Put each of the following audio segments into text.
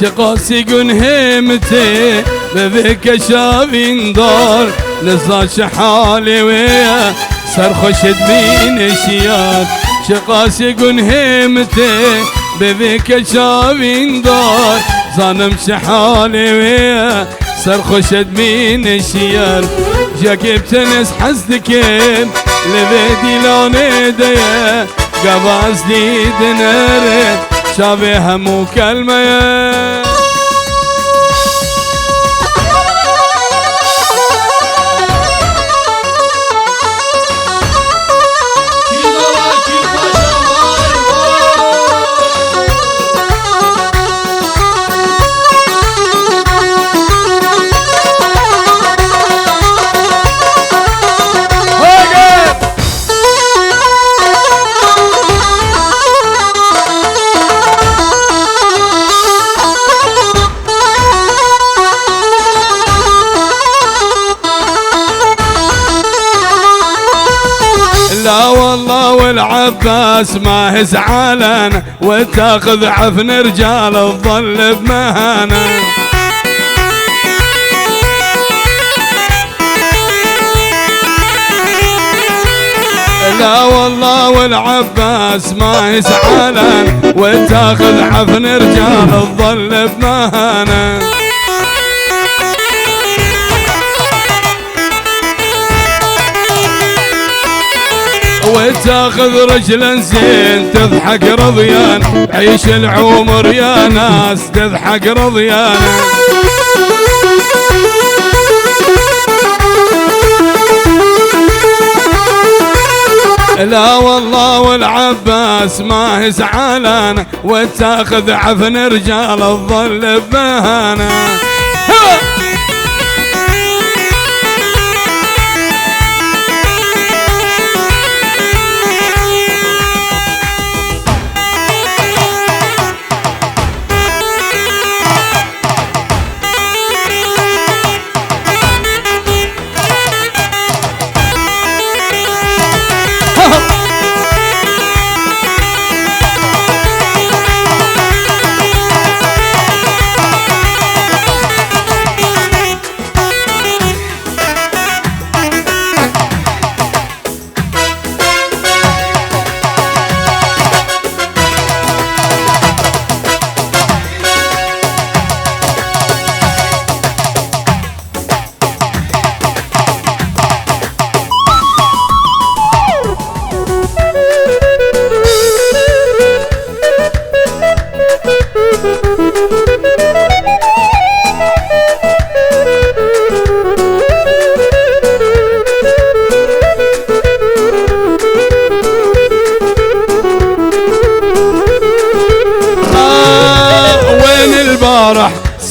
شقاس يقول همتي بذيك شافين دار نزاش حالي ويا سر خشد بين اشياء شقاس يقول همتي بذيك شافين دار ظنم شحالي ويا سر خشد بين اشياء جاكب تنس حزدكم لبيدي لوني ديا قباز ديد نرد شابه مو كلمة لا والله والعباس ما هي زعلان وتاخذ عفن رجال تظل بمهانه لا والله والعباس ما هي زعلان وتاخذ عفن رجال تظل بمهانه وتاخذ رجلا زين تضحك رضيان عيش العمر يا ناس تضحك رضيان لا والله والعباس ما هي زعلان وتاخذ عفن رجال تظل بمهانه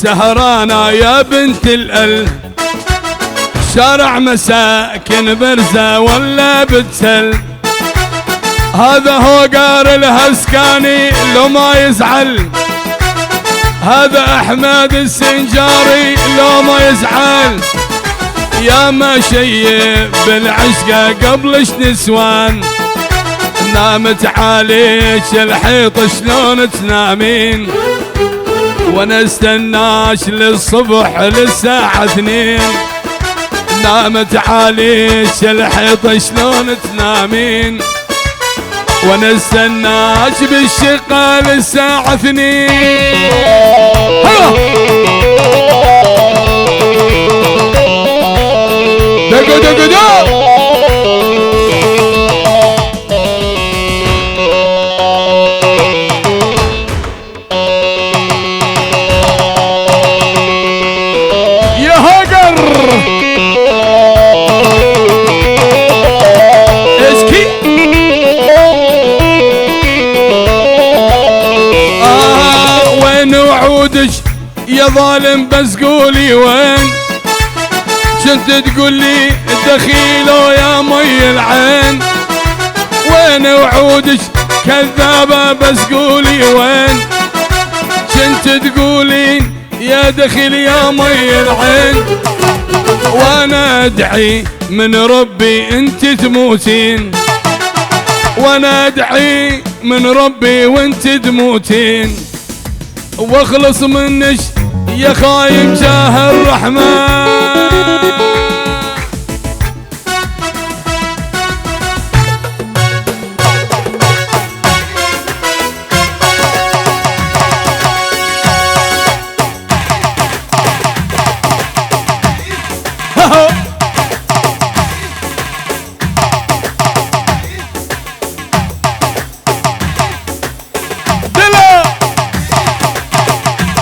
سهرانا يا بنت الأل شارع مساكن برزة ولا بتسل هذا هو قار الهسكاني لو ما يزعل هذا أحمد السنجاري لو ما يزعل يا ما شيب بالعشقة قبلش نسوان نامت عليك الحيط شلون تنامين وانا استناش للصبح للساعة 2 نامت عليك الحيط شلون تنامين وانا استناش بالشقة للساعة 2 دقو دقو دقو يا ظالم بس قولي وين كنت تقولي دخيله يا مي العين وين وعودك كذابة بس قولي وين كنت تقولين يا دخيل يا مي العين وانا ادعي من ربي انت تموتين وانا ادعي من ربي وانت تموتين واخلص منش يا خايب جاه الرحمن.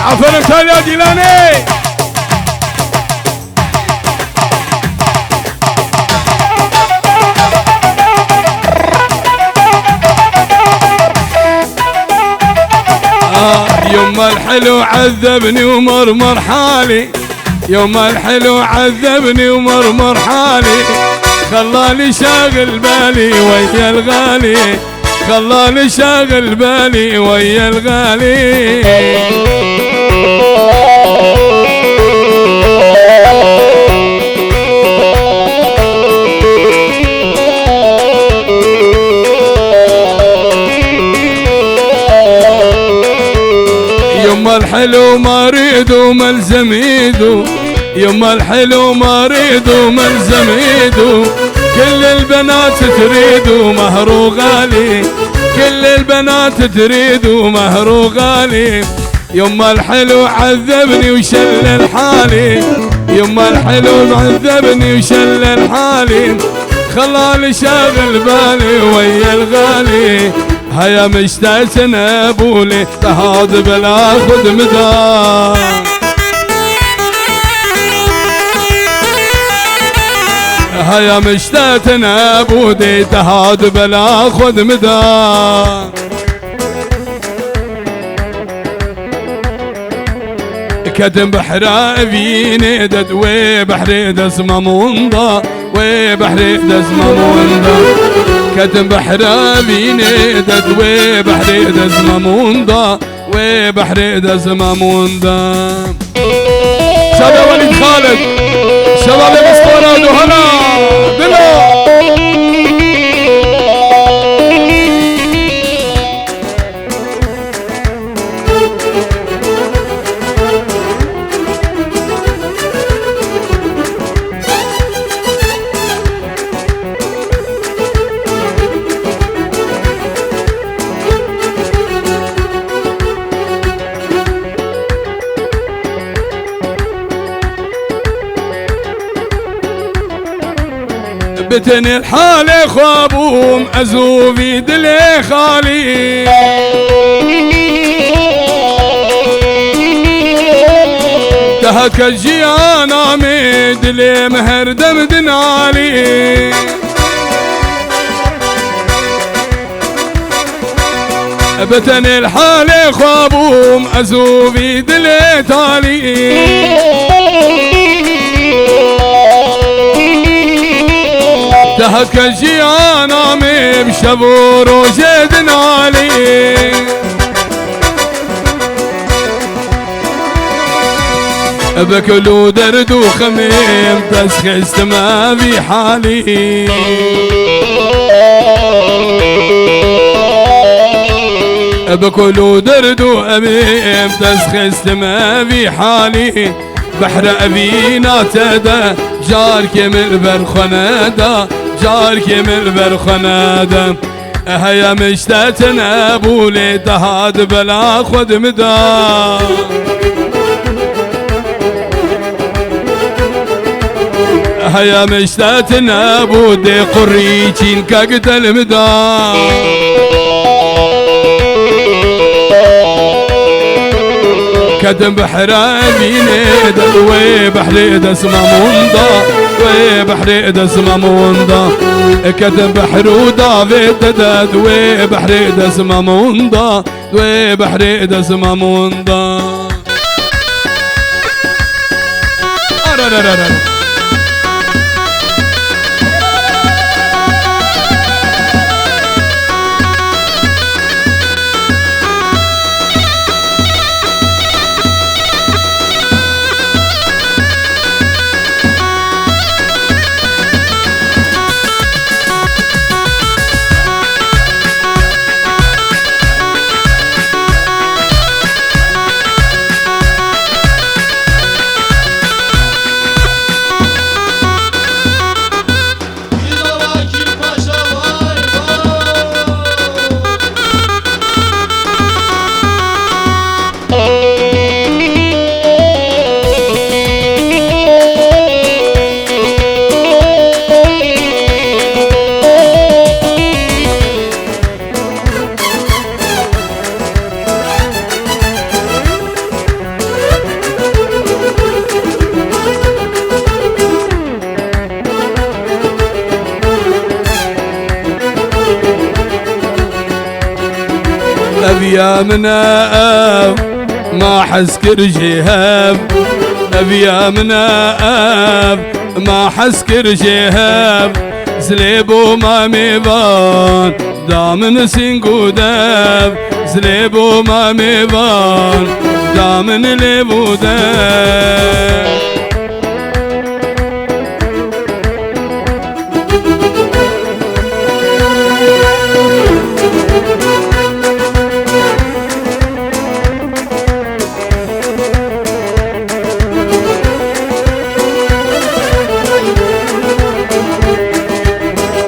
عفوا تالي يا جيلاني. يوم الحلو عذبني ومرمر حالي، يوم الحلو عذبني ومرمر حالي، خلاني شاغل بالي ويا الغالي، خلاني شاغل بالي ويا الغالي. يما الحلو ما اريد وملزم ايده، يما الحلو ما اريد وملزم ايده، كل البنات تريد ومهره غالي، كل البنات تريد ومهره غالي. يما الحلو عذبني وشلل حالي، يما الحلو عذبني وشلل حالي، خلاني شاغل بالي ويا الغالي. هيا مشتاق نابولي تهاض بلا خد مدار، هيا مشتاق نابولي تهاض بلا خد مدار. كتم بحر فيني دد وبحر دسمة منضا، وبحر دسمة منضا، كتم بحر فيني دد وبحر دسمة منضا، وبحر دسمة منضا. شباب وليد خالد، شباب مسطورة وهلا دلو. بتني الحالة خوابهم أزوفي دلي خالي، تهك الجيانا مدلي مهر دمدن علي، بتني الحالة خوابهم أزوفي دلي تالي، تهك الجيانا بشبور وجدن علي، بكلو درد وخميم تسخست ما في حالي، بكلو درد وأميم تسخست ما في حالي. بحر أبينا تدا جار كمل برخنادا، جار كمل برخنادا. هيا مشتاتنا بولي تهاد بلا خد مدا، هيا مشتاتنا بودي قريتين كقتل مدا. كتم بحر أبيني دد وبحر دسمة منضا، وبحر دسمة منضا، كتم بحر ودافيد دد وبحر دسمة منضا، وبحر دسمة منضا. أبيامنا ما حسكر جهاب أبيامنا ما حسكر جهاب زليبو ما ميبان دامن سنقوداب زليبو ما ميبان دامن لبوداب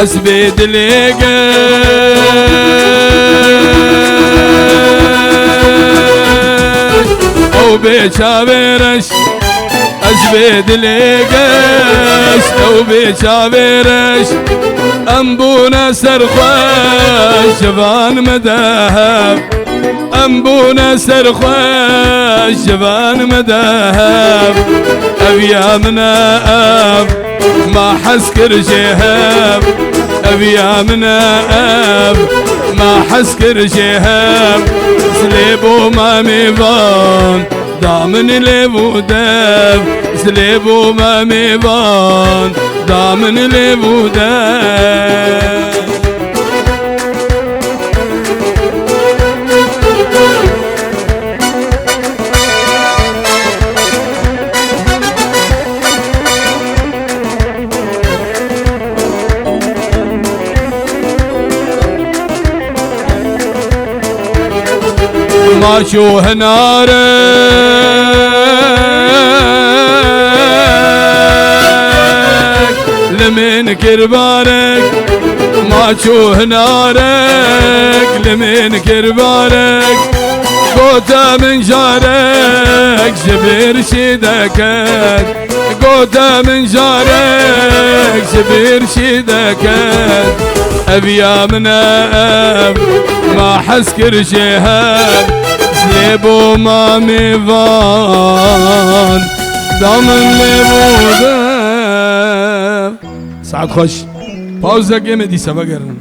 أسبيد ليقى أو بيشابرش أسبيد ليقاش أو بيشابرش أنبونا سرخوش جبان مداهب أنبونا سرخوش جبان مداهب أبيامنا ما حسكر جهاب أبيامنا ما حسكر جهاب سليبو ما ميبان دامن لبو داب سليبو ما ميبان دامن لبو داب ما شوه نارك لمن كربارك ما شوه نارك لمن كربارك قوتا من جارك جبير شدكت قوتا من جارك جبير شدكت أبيامنا ما حسكر شهاب زليبو ما ميفان دامن لبو داب سعد خوش باوزا قيمة دي سبقرن